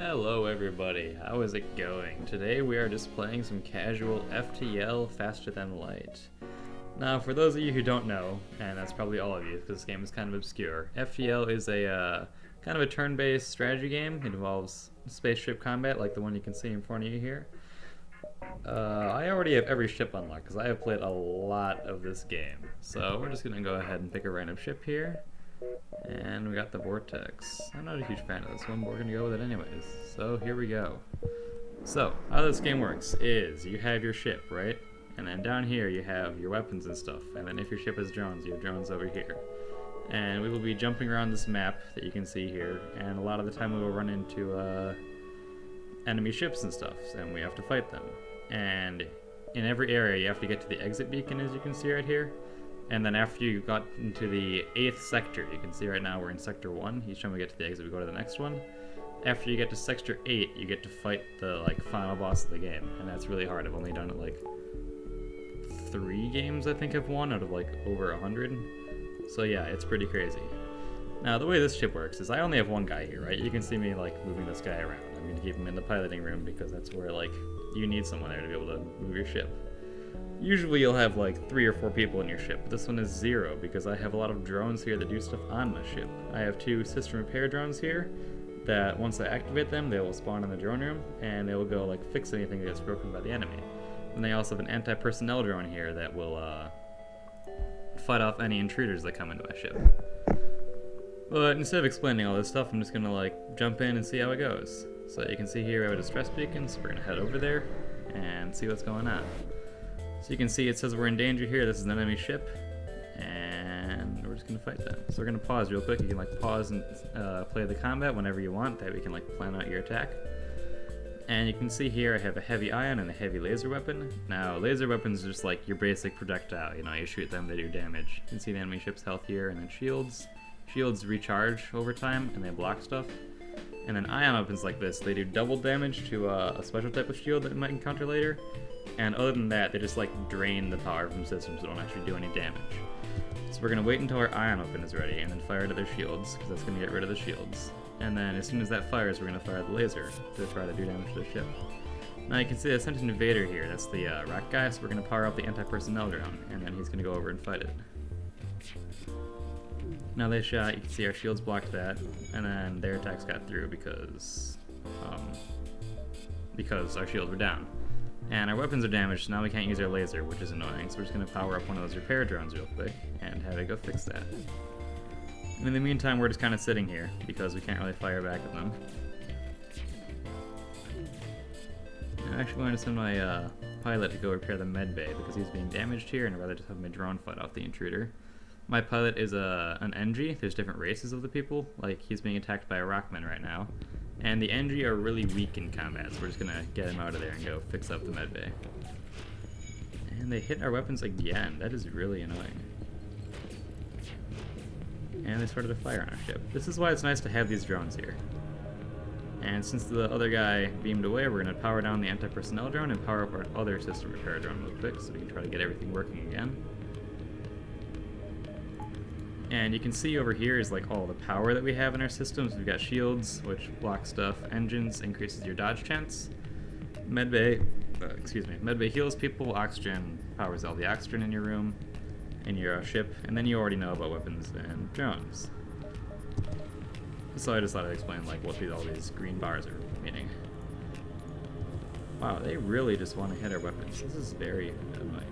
Hello everybody, how is it going? Today we are just playing some casual FTL faster than light. Now for those of you who don't know, and that's probably all of you because this game is kind of obscure, FTL is a kind of a turn-based strategy game. It involves spaceship combat like the one you can see in front of you here. I already have every ship unlocked because I have played a lot of this game. So we're just going to go ahead and pick a random ship here. And we got the Vortex. I'm not a huge fan of this one, but we're gonna go with it anyways. So here we go. So, how this game works is you have your ship, right? And then down here you have your weapons and stuff. And then if your ship has drones, you have drones over here. And we will be jumping around this map that you can see here. And a lot of the time we will run into enemy ships and stuff, and we have to fight them. And in every area you have to get to the exit beacon, as you can see right here. And then after you got into the 8th sector, you can see right now we're in sector 1. Each time we get to the exit, we go to the next one. After you get to sector 8, you get to fight the final boss of the game, and that's really hard. I've only done it 3 games I think I've won out of over 100. So yeah, it's pretty crazy. Now the way this ship works is I only have one guy here, right? You can see me moving this guy around. I'm going to keep him in the piloting room because that's where you need someone there to be able to move your ship. Usually you'll have 3 or 4 people in your ship, but this one is 0 because I have a lot of drones here that do stuff on my ship. I have 2 system repair drones here that once I activate them, they will spawn in the drone room and they will go fix anything that gets broken by the enemy. And they also have an anti-personnel drone here that will fight off any intruders that come into my ship. But instead of explaining all this stuff, I'm just gonna jump in and see how it goes. So you can see here we have a distress beacon, so we're gonna head over there and see what's going on. So you can see it says we're in danger here. This is an enemy ship, and we're just gonna fight them. So we're gonna pause real quick. You can pause and play the combat whenever you want. That way you can plan out your attack. And you can see here I have a heavy ion and a heavy laser weapon. Now laser weapons are just your basic projectile. You shoot them, they do damage. You can see the enemy ship's health here, and then shields. Shields recharge over time, and they block stuff. And then ion weapons like this, they do double damage to a special type of shield that you might encounter later. And other than that, they just drain the power from systems that don't actually do any damage. So we're going to wait until our ion weapon is ready and then fire to their shields, because that's going to get rid of the shields. And then as soon as that fires, we're going to fire the laser to try to do damage to the ship. Now you can see I sent an invader here, that's the rock guy, so we're going to power up the anti-personnel drone, and then he's going to go over and fight it. Now they shot, you can see our shields blocked that, and then their attacks got through because our shields were down. And our weapons are damaged, so now we can't use our laser, which is annoying, so we're just going to power up one of those repair drones real quick and have it go fix that. And in the meantime, we're just kind of sitting here because we can't really fire back at them. I'm actually going to send my pilot to go repair the med bay because he's being damaged here, and I'd rather just have my drone fight off the intruder. My pilot is an NG. There's different races of the people. He's being attacked by a rockman right now. And the NG are really weak in combat, so we're just gonna get him out of there and go fix up the med bay. And they hit our weapons again. That is really annoying. And they started a fire on our ship. This is why it's nice to have these drones here. And since the other guy beamed away, we're gonna power down the anti-personnel drone and power up our other system repair drone real quick so we can try to get everything working again. And you can see over here is all the power that we have in our systems. We've got shields, which block stuff. Engines increases your dodge chance. Medbay heals people. Oxygen powers all the oxygen in your room, in your ship. And then you already know about weapons and drones. So I just thought I'd explain what all these green bars are meaning. Wow, they really just want to hit our weapons. This is very annoying.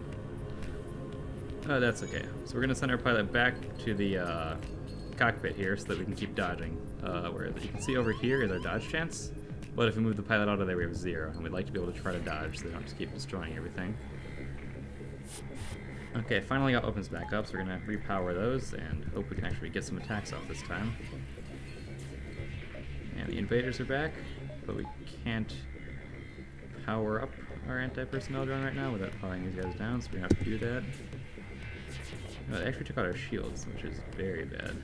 Oh, that's okay. So we're going to send our pilot back to the cockpit here so that we can keep dodging. Where you can see over here is our dodge chance, but if we move the pilot out of there, we have 0, and we'd like to be able to try to dodge so they don't just keep destroying everything. Okay, finally got weapons back up, so we're going to repower those and hope we can actually get some attacks off this time. And the invaders are back, but we can't power up our anti-personnel drone right now without powering these guys down, so we have to do that. They actually took out our shields, which is very bad.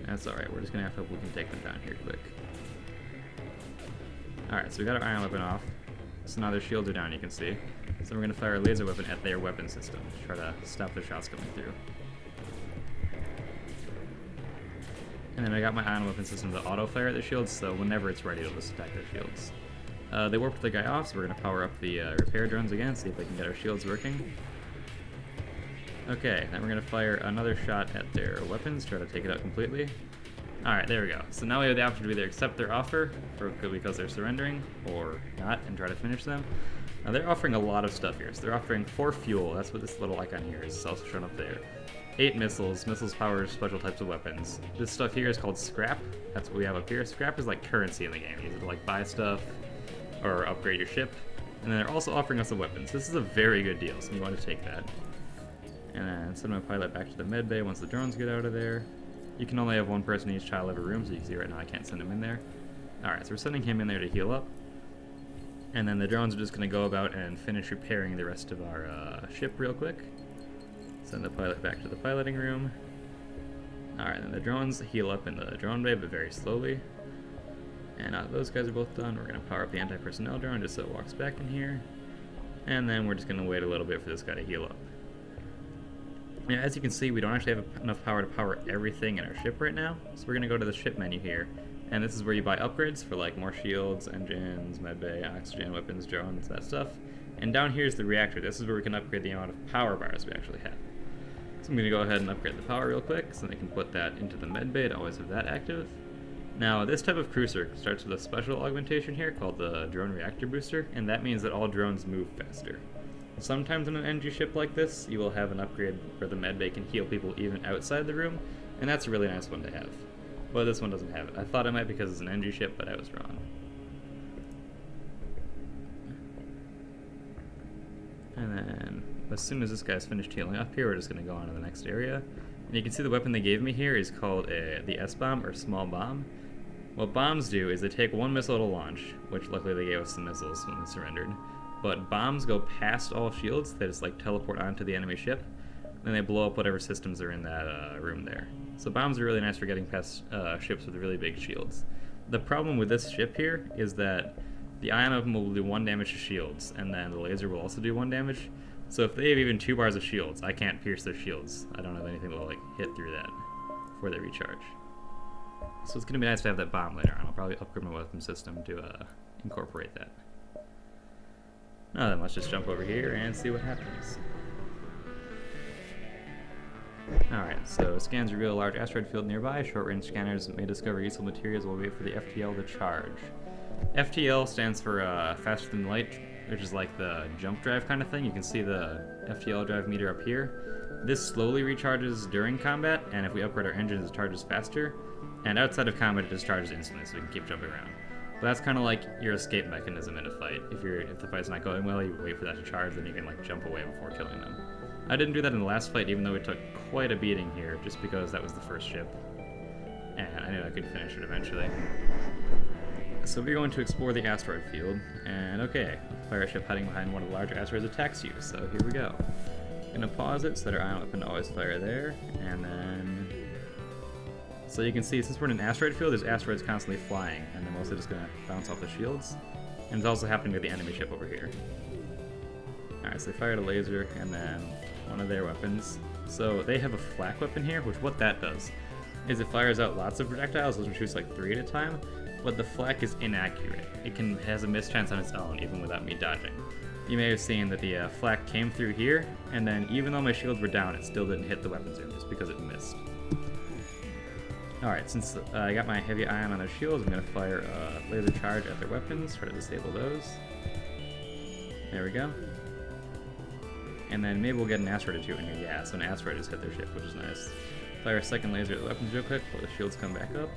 That's alright, we're just gonna have to hope we can take them down here quick. Alright, so we got our ion weapon off. So now their shields are down, you can see. So we're gonna fire a laser weapon at their weapon system to try to stop their shots coming through. And And then I got my ion weapon system to auto-fire at the shields, so whenever it's ready, it'll just attack their shields. They warped the guy off, so we're going to power up the repair drones again, see if they can get our shields working. Okay, then we're going to fire another shot at their weapons, try to take it out completely. Alright, there we go. So now we have the option to either accept their offer, because they're surrendering, or not, and try to finish them. Now they're offering a lot of stuff here. So they're offering 4 fuel, that's what this little icon here is, it's also shown up there. 8 missiles, missiles power special types of weapons. This stuff here is called scrap, that's what we have up here. Scrap is like currency in the game, you use it to like buy stuff, or upgrade your ship. And then they're also offering us the weapons. This is a very good deal, so we want to take that. And then send my pilot back to the med bay once the drones get out of there. You can only have 1 person in each child every room, so you can see right now I can't send him in there. Alright, so we're sending him in there to heal up. And then the drones are just going to go about and finish repairing the rest of our ship real quick. Send the pilot back to the piloting room. Alright, then the drones heal up in the drone bay, but very slowly. And now those guys are both done, we're going to power up the anti-personnel drone just so it walks back in here. And then we're just going to wait a little bit for this guy to heal up. Yeah, as you can see, we don't actually have enough power to power everything in our ship right now, so we're going to go to the ship menu here. And this is where you buy upgrades for like more shields, engines, medbay, oxygen, weapons, drones, that stuff. And down here is the reactor. This is where we can upgrade the amount of power bars we actually have. So I'm going to go ahead and upgrade the power real quick, so they can put that into the medbay to always have that active. Now, this type of cruiser starts with a special augmentation here called the Drone Reactor Booster, and that means that all drones move faster. Sometimes in an NG ship like this, you will have an upgrade where the medbay can heal people even outside the room, and that's a really nice one to have. But this one doesn't have it. I thought it might because it's an NG ship, but I was wrong. And then, as soon as this guy's finished healing up here, we're just going to go on to the next area. And you can see the weapon they gave me here is called the S-bomb, or small bomb. What bombs do is they take 1 missile to launch, which luckily they gave us some missiles when we surrendered. But bombs go past all shields, they just like teleport onto the enemy ship, and they blow up whatever systems are in that room there. So bombs are really nice for getting past ships with really big shields. The problem with this ship here is that the ion of them will do 1 damage to shields, and then the laser will also do 1 damage. So if they have even 2 bars of shields, I can't pierce their shields. I don't have anything that will like hit through that before they recharge. So it's going to be nice to have that bomb later on. I'll probably upgrade my weapon system to incorporate that. Now then, let's just jump over here and see what happens. Alright, so scans reveal a large asteroid field nearby. Short-range scanners may discover useful materials while we wait for the FTL to charge. FTL stands for faster than light, which is like the jump drive kind of thing. You can see the FTL drive meter up here. This slowly recharges during combat, and if we upgrade our engines, it charges faster. And outside of combat, it just charges instantly, so we can keep jumping around. But that's kind of like your escape mechanism in a fight. If the fight's not going well, you wait for that to charge, then you can like jump away before killing them. I didn't do that in the last fight, even though we took quite a beating here, just because that was the first ship. And I knew I could finish it eventually. So we're going to explore the asteroid field, and okay, a pirate ship hiding behind one of the larger asteroids attacks you, so here we go. Gonna pause it so that our ion weapon always fire there, and then... So you can see, since we're in an asteroid field, there's asteroids constantly flying, and they're mostly just gonna bounce off the shields. And it's also happening to the enemy ship over here. Alright, so they fired a laser, and then one of their weapons. So they have a flak weapon here, which what that does is it fires out lots of projectiles, which shoots like 3 at a time, but the flak is inaccurate. It has a mischance on its own, even without me dodging. You may have seen that the flak came through here, and then even though my shields were down, it still didn't hit the weapons room, just because it missed. Alright, since I got my heavy ion on their shields, I'm going to fire a laser charge at their weapons, try to disable those. There we go. And then maybe we'll get an asteroid or 2 in here. Yeah, so an asteroid just hit their ship, which is nice. Fire a second laser at the weapons real quick before the shields come back up.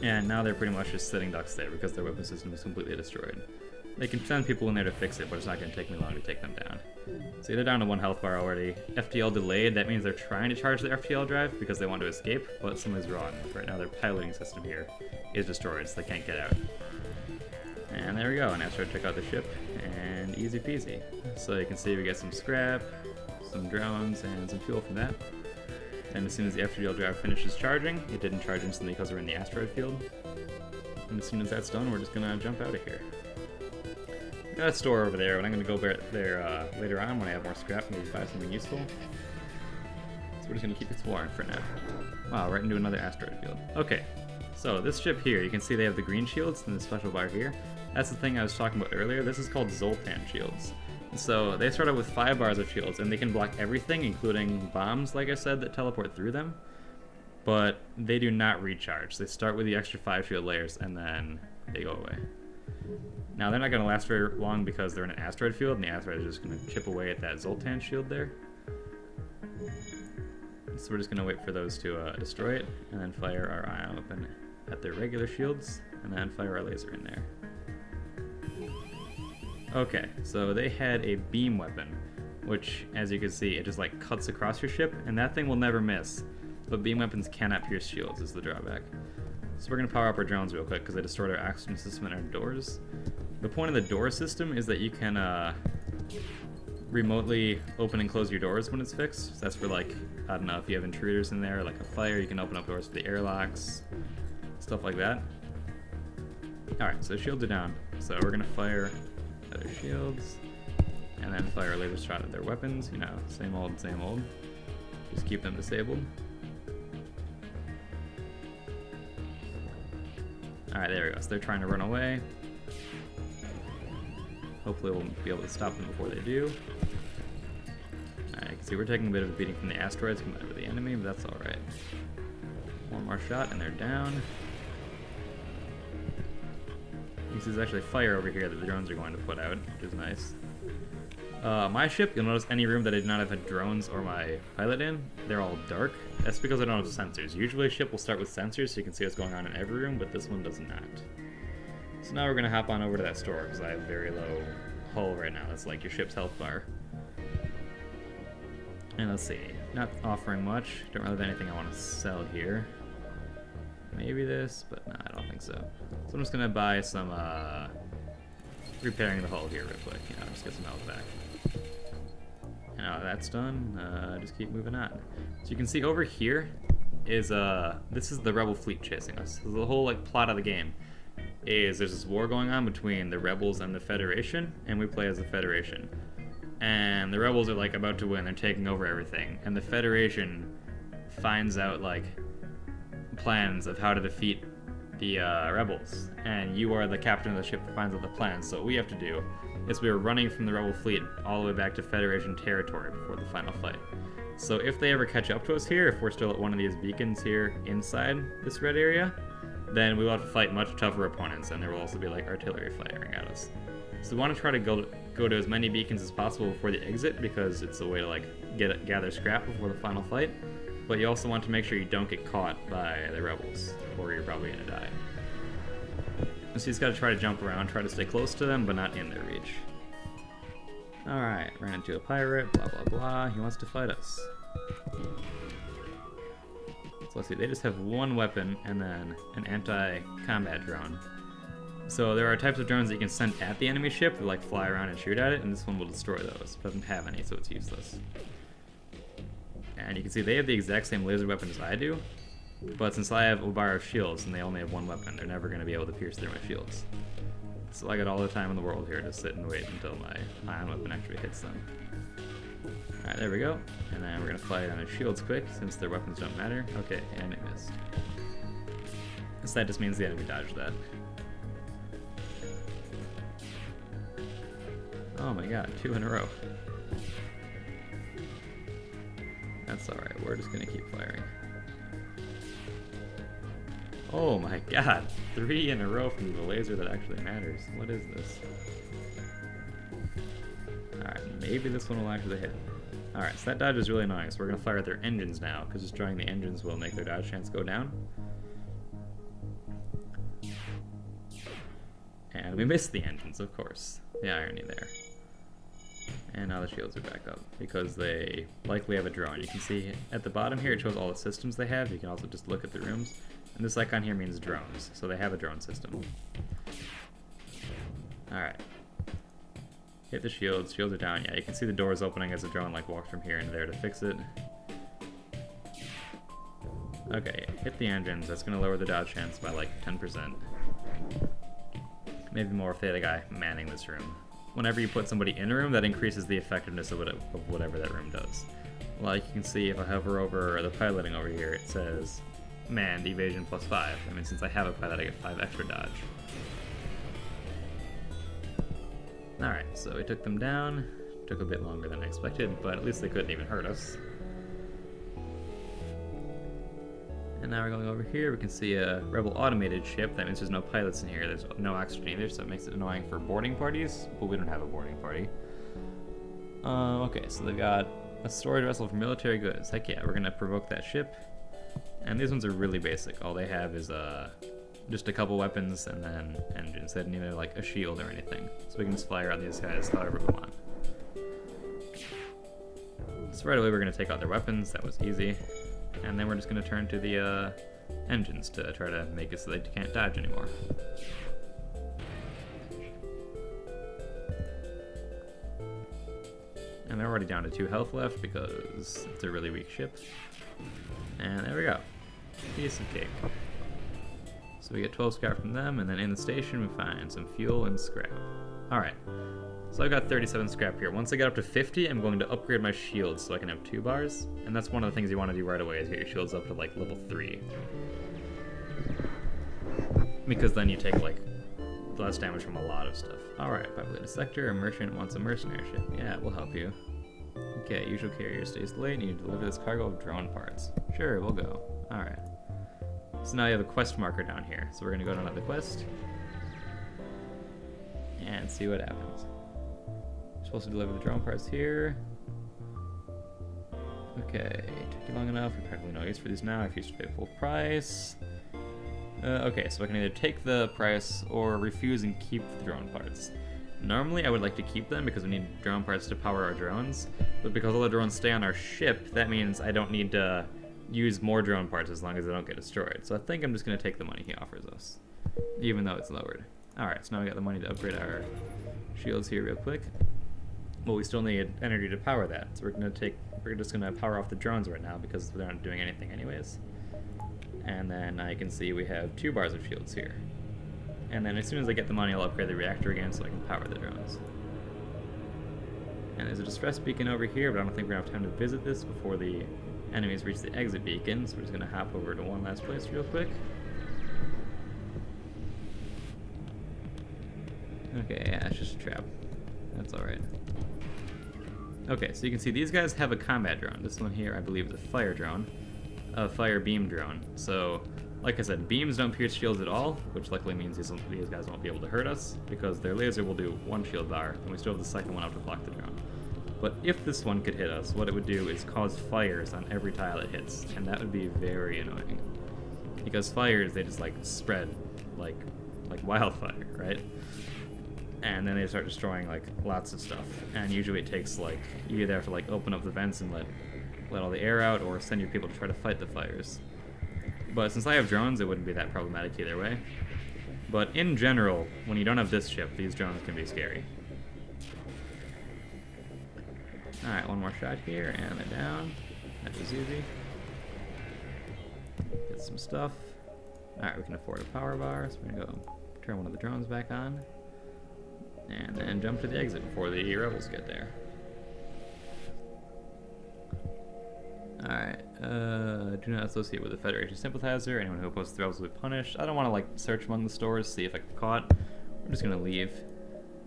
And now they're pretty much just sitting ducks there because their weapon system is completely destroyed. They can send people in there to fix it, but it's not going to take me long to take them down. See, they're down to 1 health bar already. FTL delayed, that means they're trying to charge the FTL drive because they want to escape, but something's wrong. Right now their piloting system here is destroyed, so they can't get out. And there we go, an asteroid took out the ship, and easy peasy. So you can see we get some scrap, some drones, and some fuel from that. And as soon as the FTL drive finishes charging, it didn't charge instantly because we're in the asteroid field. And as soon as that's done, we're just gonna jump out of here. Got a store over there, but I'm gonna go there later on when I have more scrap, maybe find something useful. So we're just gonna keep exploring for now. Wow, right into another asteroid field. Okay, so this ship here, you can see they have the green shields and the special bar here. That's the thing I was talking about earlier. This is called Zoltan shields. So they start out with 5 bars of shields, and they can block everything, including bombs, like I said, that teleport through them. But they do not recharge. They start with the extra 5 shield layers, and then they go away. Now, they're not going to last very long because they're in an asteroid field, and the asteroid is just going to chip away at that Zoltan shield there. So we're just going to wait for those to destroy it, and then fire our ion weapon at their regular shields, and then fire our laser in there. Okay, so they had a beam weapon, which, as you can see, it just like cuts across your ship, and that thing will never miss. But beam weapons cannot pierce shields, is the drawback. So we're going to power up our drones real quick, because they destroyed our oxygen system and our doors. The point of the door system is that you can remotely open and close your doors when it's fixed. So that's for, like, I don't know, if you have intruders in there, like a fire, you can open up doors for the airlocks, stuff like that. Alright, so shields are down. So we're going to fire at their shields, and then fire a laser shot at their weapons. You know, same old, same old. Just keep them disabled. Alright, there we go. So they're trying to run away. Hopefully we'll be able to stop them before they do. Alright, you can see we're taking a bit of a beating from the asteroids compared to the enemy, but that's alright. One more shot and they're down. You see there's actually fire over here that the drones are going to put out, which is nice. My ship, you'll notice any room that I did not have drones or my pilot in, they're all dark. That's because I don't have sensors. Usually a ship will start with sensors so you can see what's going on in every room, but this one does not. So now we're going to hop on over to that store because I have very low hull right now. That's like your ship's health bar. And let's see, not offering much. Don't really have anything I want to sell here. Maybe this, but no, I don't think so. So I'm just going to buy some repairing the hull here real quick. You know, just get some health back. And now that's done, just keep moving on. So you can see over here is, this is the rebel fleet chasing us. So the whole, like, plot of the game is there's this war going on between the rebels and the Federation, and we play as the Federation. And the rebels are, like, about to win. They're taking over everything. And the Federation finds out, like, plans of how to defeat the rebels. And you are the captain of the ship that finds out the plans. So what we have to do is we are running from the rebel fleet all the way back to Federation territory before the final fight. So if they ever catch up to us here, if we're still at one of these beacons here inside this red area, then we will have to fight much tougher opponents, and there will also be like artillery firing at us. So we want to try to go to as many beacons as possible before the exit, because it's a way to like gather scrap before the final fight. But you also want to make sure you don't get caught by the rebels, or you're probably going to die. So you just got to try to jump around, try to stay close to them, but not in their reach. Alright, ran into a pirate, blah blah blah, he wants to fight us. So let's see, they just have one weapon and then an anti-combat drone. So there are types of drones that you can send at the enemy ship that like fly around and shoot at it, and this one will destroy those. It doesn't have any, so it's useless. And you can see they have the exact same laser weapon as I do, but since I have a bar of shields and they only have one weapon, they're never going to be able to pierce through my shields. So I got all the time in the world here to sit and wait until my ion weapon actually hits them. Alright, there we go. And then we're going to fly on their shields quick, since their weapons don't matter. Okay, and it missed. So that just means the enemy dodged that. Oh my god, 2 in a row. That's alright, we're just going to keep firing. Oh my god, 3 in a row from the laser that actually matters. What is this? Alright, maybe this one will actually hit. Alright, so that dodge is really annoying, so we're going to fire at their engines now, because destroying the engines will make their dodge chance go down. And we missed the engines, of course. The irony there. And now the shields are back up, because they likely have a drone. You can see at the bottom here, it shows all the systems they have. You can also just look at the rooms. And this icon here means drones, so they have a drone system. Alright. Hit the shields. Shields are down. Yeah, you can see the doors opening as the drone like walks from here into there to fix it. Okay, hit the engines. That's going to lower the dodge chance by like 10%. Maybe more if they had a guy manning this room. Whenever you put somebody in a room, that increases the effectiveness of whatever that room does. Like you can see if I hover over the piloting over here, it says manned evasion +5. I mean, since I have a pilot, I get 5 extra dodge. Alright, so we took them down. Took a bit longer than I expected, but at least they couldn't even hurt us. And now we're going over here, we can see a rebel automated ship. That means there's no pilots in here, there's no oxygen either, so it makes it annoying for boarding parties, but we don't have a boarding party. Okay, so they've got a storage vessel for military goods. Heck yeah, we're gonna provoke that ship. And these ones are really basic. All they have is just a couple weapons and then engines. They didn't even like a shield or anything. So we can just fire on these guys however we want. So right away we're gonna take out their weapons, that was easy. And then we're just gonna turn to the engines to try to make it so they can't dodge anymore. And they're already down to 2 health left because it's a really weak ship. And there we go. Piece of cake. So we get 12 scrap from them, and then in the station we find some fuel and scrap. Alright, so I've got 37 scrap here. Once I get up to 50, I'm going to upgrade my shields so I can have 2 bars. And that's one of the things you want to do right away is get your shields up to like level 3. Because then you take like less damage from a lot of stuff. Alright, populated sector, a merchant wants a mercenary ship. Yeah, we'll help you. Okay, usual carrier stays late, you need to deliver this cargo of drone parts. Sure, we'll go. Alright. So now you have a quest marker down here. So we're gonna go to another quest. And see what happens. We're supposed to deliver the drone parts here. Okay, took you long enough. We practically no use for these now. I refuse to pay full price. Okay, so I can either take the price or refuse and keep the drone parts. Normally I would like to keep them because we need drone parts to power our drones, but because all the drones stay on our ship, that means I don't need to use more drone parts as long as they don't get destroyed. So I think I'm just going to take the money he offers us, even though it's lowered. Alright, so now we got the money to upgrade our shields here real quick. Well, we still need energy to power that, so we're just going to power off the drones right now because they're not doing anything anyways. And then I can see we have 2 bars of shields here. And then as soon as I get the money, I'll upgrade the reactor again so I can power the drones. And there's a distress beacon over here, but I don't think we're going to have time to visit this before the enemies reach the exit beacon, so we're just going to hop over to one last place real quick. Okay, yeah, it's just a trap. That's alright. Okay, so you can see these guys have a combat drone. This one here, I believe, is a fire drone. A fire beam drone. So, like I said, beams don't pierce shields at all, which luckily means these guys won't be able to hurt us, because their laser will do 1 shield bar, and we still have the second one up to block the drone. But if this one could hit us, what it would do is cause fires on every tile it hits, and that would be very annoying. Because fires, they just like spread like wildfire, right? And then they start destroying like lots of stuff, and usually it takes like, you either have to like open up the vents and let all the air out, or send your people to try to fight the fires. But since I have drones, it wouldn't be that problematic either way. But in general, when you don't have this ship, these drones can be scary. Alright, one more shot here, and they're down. That was easy. Get some stuff. Alright, we can afford a power bar, so we're gonna go turn one of the drones back on. And then jump to the exit before the rebels get there. Alright, do not associate with a Federation sympathizer. Anyone who opposes the rebels will be punished. I don't want to like search among the stores, see if I get caught. We're just gonna leave.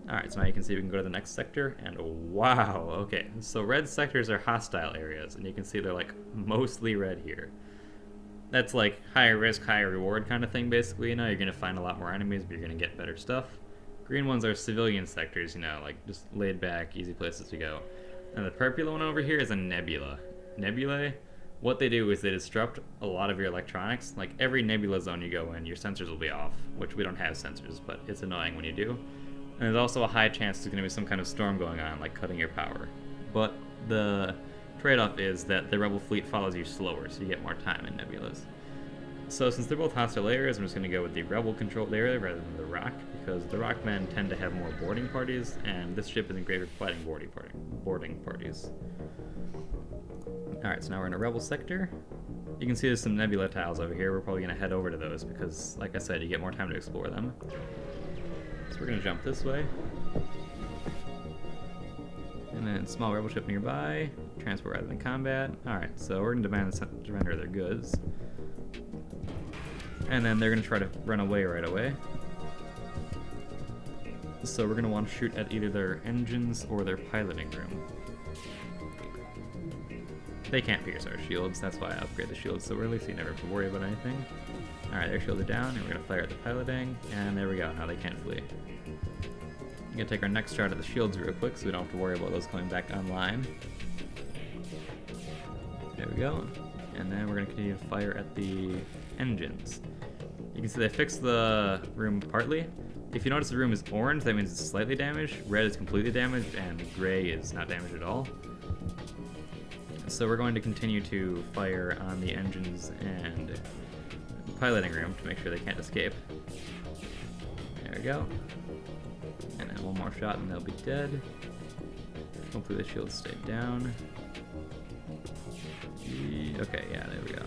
Alright, so now you can see we can go to the next sector, and wow, okay. So red sectors are hostile areas, and you can see they're like mostly red here. That's like higher risk, higher reward kind of thing basically, you know. You're gonna find a lot more enemies, but you're gonna get better stuff. Green ones are civilian sectors, you know, like just laid back, easy places to go. And the purple one over here is a nebula. Nebulae, what they do is they disrupt a lot of your electronics. Like every nebula zone you go in, your sensors will be off, which we don't have sensors, but it's annoying when you do. And there's also a high chance there's going to be some kind of storm going on, like cutting your power. But the trade-off is that the rebel fleet follows you slower, so you get more time in nebulas. So since they're both hostile areas, I'm just going to go with the rebel-controlled area rather than the rock, because the rock men tend to have more boarding parties, and this ship isn't great for fighting boarding parties. Alright, so now we're in a rebel sector. You can see there's some nebula tiles over here. We're probably going to head over to those because, like I said, you get more time to explore them. So we're going to jump this way. And then small rebel ship nearby. transport rather than combat. Alright, so we're going to surrender their goods. And then they're going to try to run away right away. So we're going to want to shoot at either their engines or their piloting room. They can't pierce our shields, that's why I upgrade the shields so early so you never have to worry about anything. Alright, their shields are down, and we're going to fire at the piloting, and there we go, now they can't flee. We're going to take our next shot at the shields real quick so we don't have to worry about those coming back online. There we go. And then we're going to continue to fire at the engines. You can see they fixed the room partly. If you notice the room is orange, that means it's slightly damaged, red is completely damaged, and gray is not damaged at all. So we're going to continue to fire on the engines and piloting room to make sure they can't escape. There we go. And then one more shot and they'll be dead. Hopefully the shields stay down. Okay, yeah, there we go.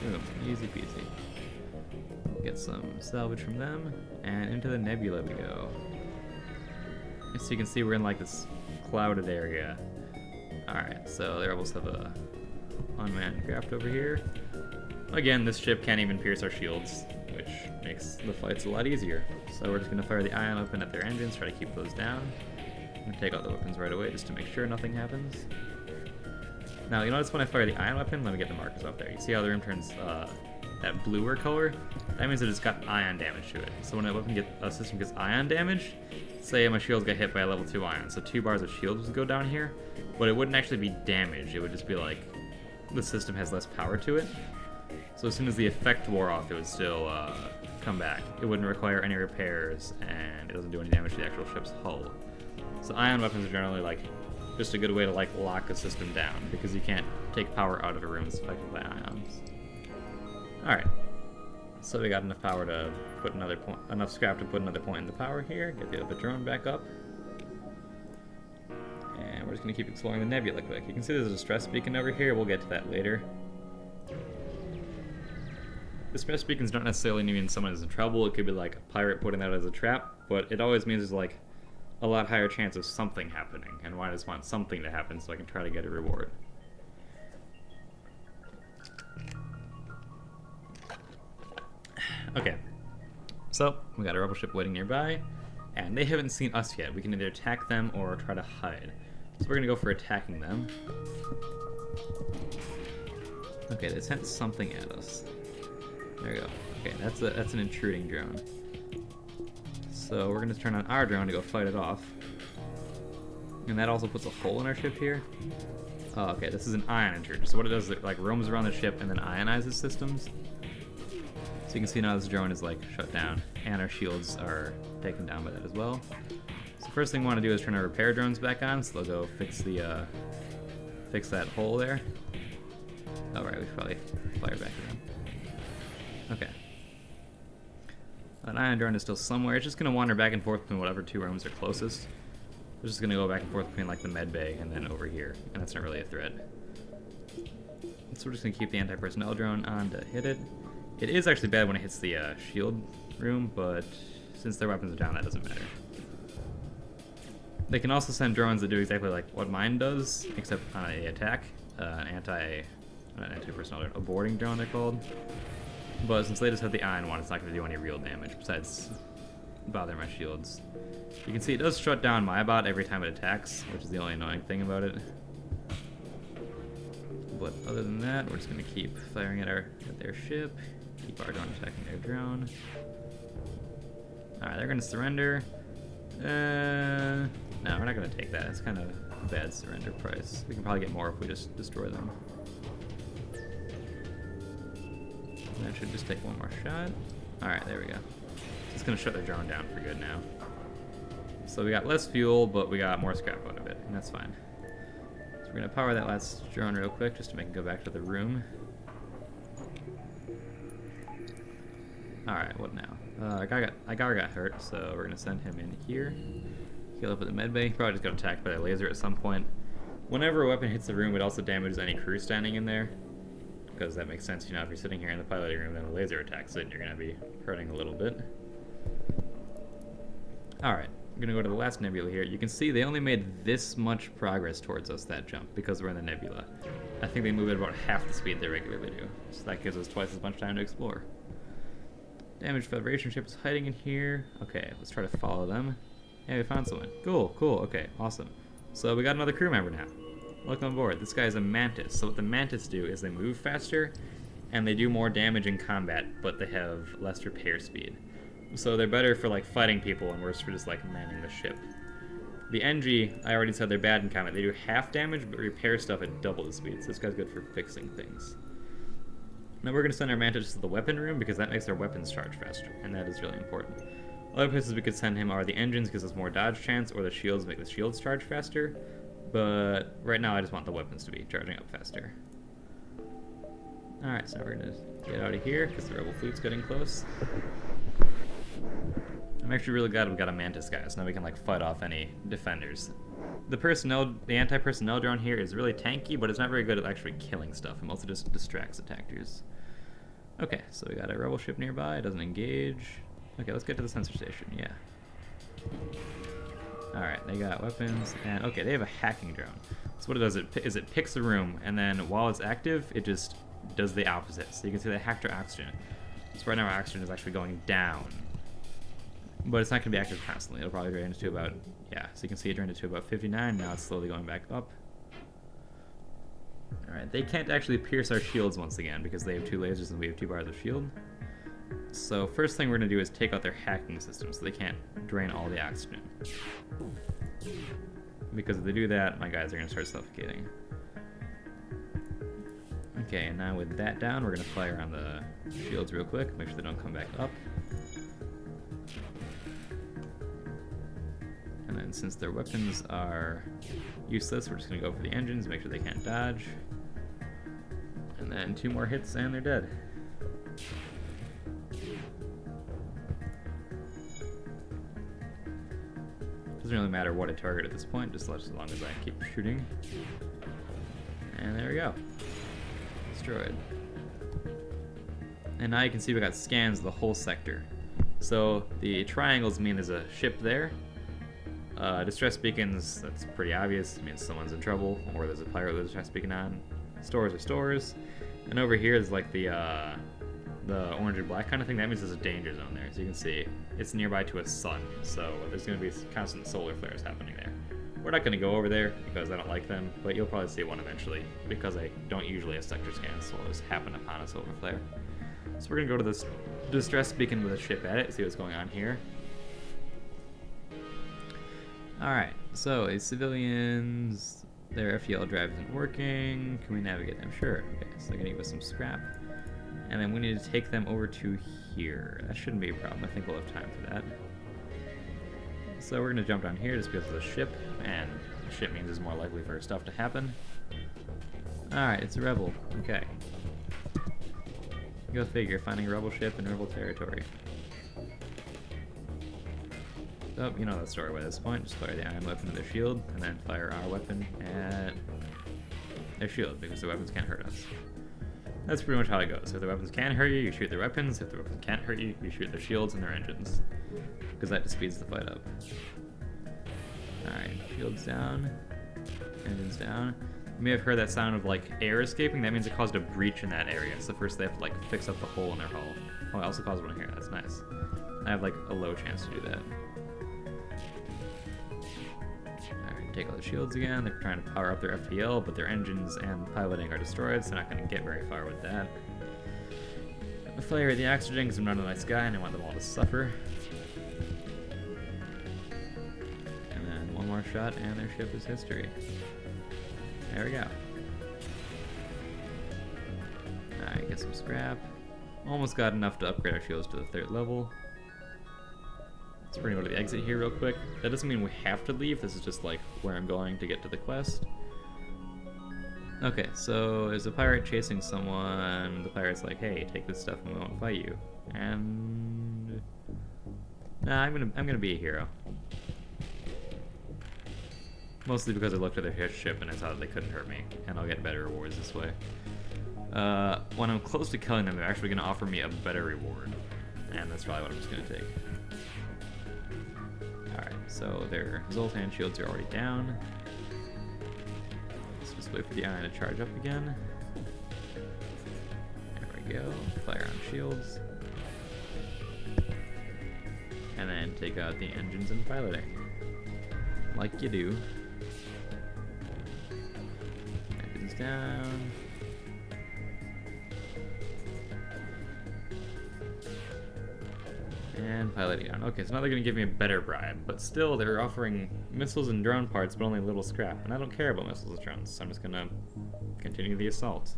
Boom, easy peasy. Get some salvage from them, and into the nebula we go. So you can see we're in like this clouded area. Alright, so they almost have a unmanned craft over here. Again, this ship can't even pierce our shields, which makes the fights a lot easier. So we're just going to fire the ion weapon at their engines, try to keep those down. I'm going to take out the weapons right away just to make sure nothing happens. Now, you notice when I fire the ion weapon, let me get the markers off there. You see how the room turns that bluer color? That means that it's got ion damage to it. So when a system gets ion damage, say my shields got hit by a level 2 ion, so 2 bars of shields would go down here, but it wouldn't actually be damaged. It would just be like the system has less power to it. So as soon as the effect wore off, it would still come back. It wouldn't require any repairs, and it doesn't do any damage to the actual ship's hull. So ion weapons are generally like just a good way to like lock a system down, because you can't take power out of a room that's affected by ions. Alright, so we got enough power to put enough scrap to put another point in the power here, get the other drone back up. And we're just going to keep exploring the nebula quick. You can see there's a distress beacon over here, we'll get to that later. Distress beacons don't necessarily mean someone is in trouble, it could be like a pirate putting that as a trap, but it always means there's like a lot higher chance of something happening, and I just want something to happen so I can try to get a reward. Okay, so we got a rebel ship waiting nearby, and they haven't seen us yet. We can either attack them or try to hide. So we're gonna go for attacking them. Okay, they sent something at us. There we go. Okay, that's an intruding drone. So we're gonna turn on our drone to go fight it off. And that also puts a hole in our ship here. Oh, okay, this is an ion intruder. So what it does is it like roams around the ship and then ionizes systems. So you can see now this drone is like shut down, and our shields are taken down by that as well. So first thing we want to do is turn our repair drones back on, so they'll go fix that hole there. Oh right, we should probably fire back again. Okay. An ion drone is still somewhere. It's just going to wander back and forth between whatever 2 rooms are closest. It's just going to go back and forth between like the med bay and then over here, and that's not really a threat. So we're just going to keep the anti-personnel drone on to hit it. It is actually bad when it hits the shield room, but since their weapons are down, that doesn't matter. They can also send drones that do exactly like what mine does, except on an attack. Not anti-personnel drone, a boarding drone they're called. But since they just have the ion one, it's not going to do any real damage, besides bother my shields. You can see it does shut down my bot every time it attacks, which is the only annoying thing about it. But other than that, we're just going to keep firing at their ship. Keep our drone attacking their drone. Alright, they're going to surrender. No, we're not going to take that. It's kind of a bad surrender price. We can probably get more if we just destroy them. That should just take one more shot. Alright, there we go. It's going to shut their drone down for good now. So we got less fuel, but we got more scrap out of it, and that's fine. So we're going to power that last drone real quick just to make it go back to the room. Alright, what now? Our guy got hurt, so we're going to send him in here. Heal up with the medbay. He probably just got attacked by a laser at some point. Whenever a weapon hits the room, it also damages any crew standing in there. Because that makes sense, you know, if you're sitting here in the piloting room and a laser attacks it, you're going to be hurting a little bit. Alright, I'm gonna go to the last nebula here. You can see they only made this much progress towards us that jump because we're in the nebula. I think they move at about half the speed they regularly do. So that gives us twice as much time to explore. Damaged Federation ship is hiding in here. Okay, let's try to follow them. Hey, we found someone. Cool, cool, okay, awesome. So we got another crew member now. Welcome aboard. This guy is a mantis. So what the mantis do is they move faster and they do more damage in combat, but they have less repair speed. So they're better for like fighting people and worse for just like manning the ship. The NG, I already said they're bad in combat. They do half damage, but repair stuff at double the speed. So this guy's good for fixing things. Now we're going to send our mantis to the weapon room because that makes their weapons charge faster, and that is really important. Other places we could send him are the engines because there's more dodge chance, or the shields make the shields charge faster. But right now I just want the weapons to be charging up faster. Alright, so now we're going to get out of here because the rebel fleet's getting close. I'm actually really glad we got a mantis guy, so now we can like fight off any defenders. The anti-personnel drone here is really tanky, but it's not very good at actually killing stuff. It mostly just distracts attackers. Okay, so we got a rebel ship nearby. It doesn't engage. Okay, let's get to the sensor station. Yeah. All right, they got weapons, and okay, they have a hacking drone. So what it does is it picks a room, and then while it's active, it just does the opposite. So you can see they hacked our oxygen. So right now our oxygen is actually going down. But it's not going to be active constantly. It'll probably drain it to about, yeah, so you can see it drained it to about 59. Now it's slowly going back up. Alright, they can't actually pierce our shields once again because they have 2 lasers and we have 2 bars of shield. So first thing we're going to do is take out their hacking system so they can't drain all the oxygen. Because if they do that, my guys are going to start suffocating. Okay, and now with that down, we're going to fire on the shields real quick, make sure they don't come back up. And then since their weapons are useless, we're just going to go for the engines, make sure they can't dodge. And then 2 more hits and they're dead. Doesn't really matter what I target at this point, just as long as I keep shooting. And there we go. Destroyed. And now you can see we got scans of the whole sector. So the triangles mean there's a ship there. Distress beacons, that's pretty obvious. It means someone's in trouble, or there's a pirate with a distress beacon on. Stores are stores. And over here is like the orange and black kind of thing. That means there's a danger zone there. So you can see it's nearby to a sun. So there's going to be constant solar flares happening there. We're not going to go over there because I don't like them, but you'll probably see one eventually because I don't usually have sector scans, so I'll just happen upon a solar flare. So we're going to go to this distress beacon with a ship at it, see what's going on here. Alright, so the civilians, their FTL drive isn't working. Can we navigate them? Sure. Okay, so they're going to give us some scrap. And then we need to take them over to here. That shouldn't be a problem. I think we'll have time for that. So we're going to jump down here just because of the ship, and the ship means it's more likely for stuff to happen. Alright, it's a rebel. Okay. Go figure, finding a rebel ship in rebel territory. Oh, you know the story by this point. Just fire the iron weapon at their shield, and then fire our weapon at their shield, because the weapons can't hurt us. That's pretty much how it goes. If the weapons can hurt you, you shoot their weapons. If the weapons can't hurt you, you shoot their shields and their engines. Because that just speeds the fight up. Alright, shields down. Engines down. You may have heard that sound of like air escaping. That means it caused a breach in that area. So first they have to like fix up the hole in their hull. Oh, I also caused one here. That's nice. I have like a low chance to do that. Alright, take out the shields again. They're trying to power up their FTL, but their engines and piloting are destroyed, so they're not going to get very far with that. I fire the oxygen because I'm not a nice guy and I want them all to suffer. And then one more shot and their ship is history. There we go. Alright, get some scrap. Almost got enough to upgrade our shields to the 3rd level. So we're gonna go to the exit here real quick. That doesn't mean we have to leave, this is just like where I'm going to get to the quest. Okay, so there's a pirate chasing someone. The pirate's like, hey, take this stuff and we won't fight you. And nah, I'm gonna be a hero. Mostly because I looked at their ship and I saw that they couldn't hurt me, and I'll get better rewards this way. When I'm close to killing them, they're actually gonna offer me a better reward. And that's probably what I'm just gonna take. Alright, so their Zoltan shields are already down. Let's just wait for the ion to charge up again. There we go. Fire on shields. And then take out the engines and piloting. Like you do. Engines down. And piloting down. Okay, so now they're going to give me a better bribe, but still they're offering missiles and drone parts, but only a little scrap. And I don't care about missiles and drones, so I'm just going to continue the assault.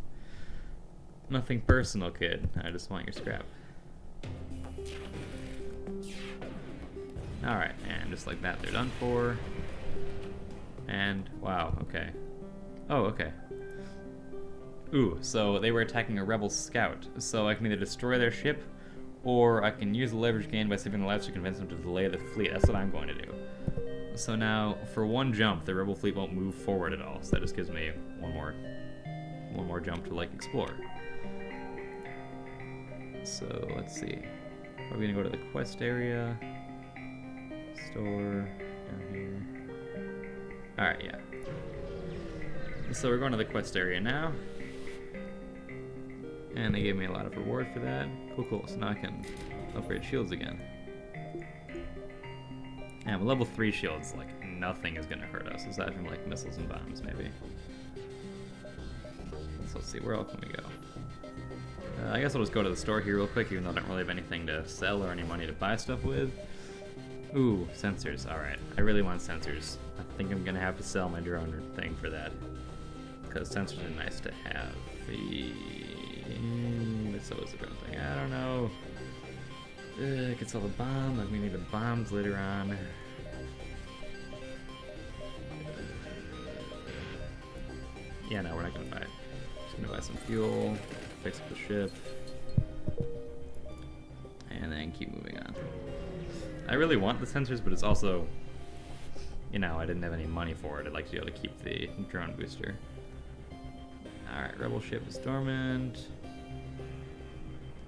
Nothing personal, kid. I just want your scrap. Alright, and just like that, they're done for. And, wow, okay. Oh, okay. Ooh, so they were attacking a rebel scout, so I can either destroy their ship, or I can use the leverage gained by saving the lives to convince them to delay the fleet. That's what I'm going to do. So now, for one jump, the rebel fleet won't move forward at all, so that just gives me one more jump to, like, explore. So, let's see. Are we gonna go to the quest area? Store, down here. Alright, yeah. So we're going to the quest area now. And they gave me a lot of reward for that. Cool, cool. So now I can upgrade shields again. And with level 3 shields, like, nothing is gonna hurt us, aside from, like, missiles and bombs, maybe. So let's see, where else can we go? I guess I'll just go to the store here real quick, even though I don't really have anything to sell or any money to buy stuff with. Ooh, sensors. Alright. I really want sensors. I think I'm gonna have to sell my drone thing for that. Because sensors are nice to have. But so is the drone thing. I don't know. I could sell the bomb. Like, we need the bombs later on. Yeah, no, we're not gonna buy it. Just gonna buy some fuel, fix up the ship, and then keep moving on. I really want the sensors, but it's also, you know, I didn't have any money for it. I'd like to be able to keep the drone booster. Alright, rebel ship is dormant.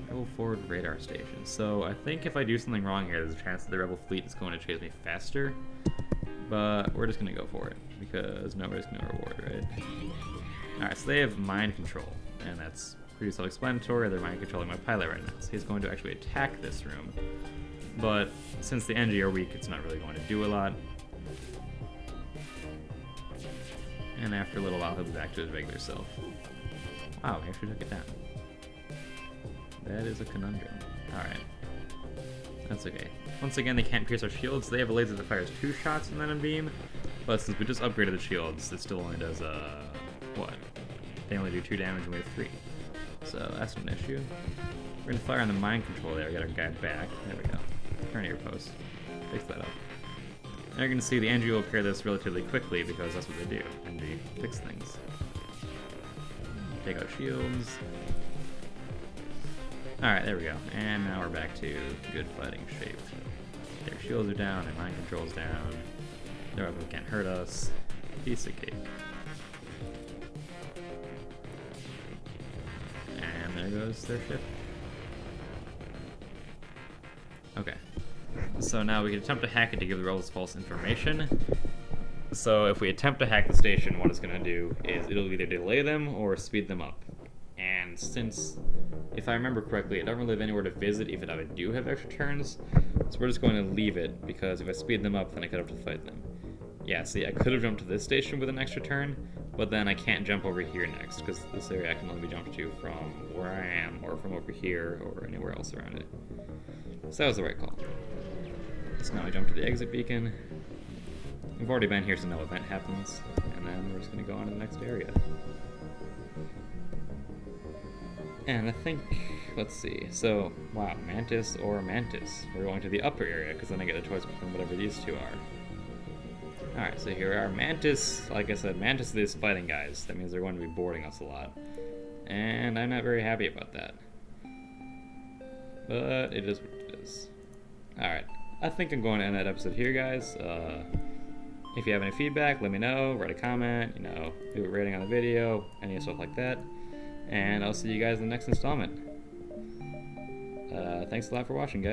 Rebel forward radar station. So I think if I do something wrong here, there's a chance that the rebel fleet is going to chase me faster. But we're just going to go for it, because no risk, no reward, right? Alright, so they have mind control, and that's pretty self-explanatory. They're mind controlling my pilot right now, so he's going to actually attack this room. But since the NG are weak, it's not really going to do a lot. And after a little while, he'll be back to his regular self. Wow, he actually took it down. That is a conundrum. Alright. That's okay. Once again, they can't pierce our shields. They have a laser that fires 2 shots from that beam. But since we just upgraded the shields, it still only does, what? They only do 2 damage and we have 3. So that's an issue. We're gonna fire on the mind control there. Get our guy back. There we go. Turn your post. Fix that up. And you're gonna see the NG will repair this relatively quickly because that's what they do. NG fix things. Take out shields. Alright, there we go. And now we're back to good fighting shape. Their shields are down, their mind control's down. Their weapons can't hurt us. Piece of cake. And there goes their ship. Okay. So now we can attempt to hack it to give the rebels false information. So if we attempt to hack the station, what it's going to do is it'll either delay them or speed them up. And since, if I remember correctly, I don't really have anywhere to visit even if I do have extra turns, so we're just going to leave it, because if I speed them up, then I could have to fight them. Yeah, see, I could have jumped to this station with an extra turn, but then I can't jump over here next, because this area I can only be jumped to from where I am, or from over here, or anywhere else around it. So that was the right call. So now I jump to the exit beacon. We've already been here, so no event happens, and then we're just going to go on to the next area. And I think, let's see, so, wow, Mantis or Mantis. We're going to the upper area, because then I get a choice between whatever these two are. Alright, so here are Mantis. Like I said, Mantis are these fighting guys. That means they're going to be boarding us a lot. And I'm not very happy about that. But it is what it is. Alright, I think I'm going to end that episode here, guys. If you have any feedback, let me know, write a comment, you know, do a rating on the video, any stuff like that. And I'll see you guys in the next installment. Thanks a lot for watching, guys.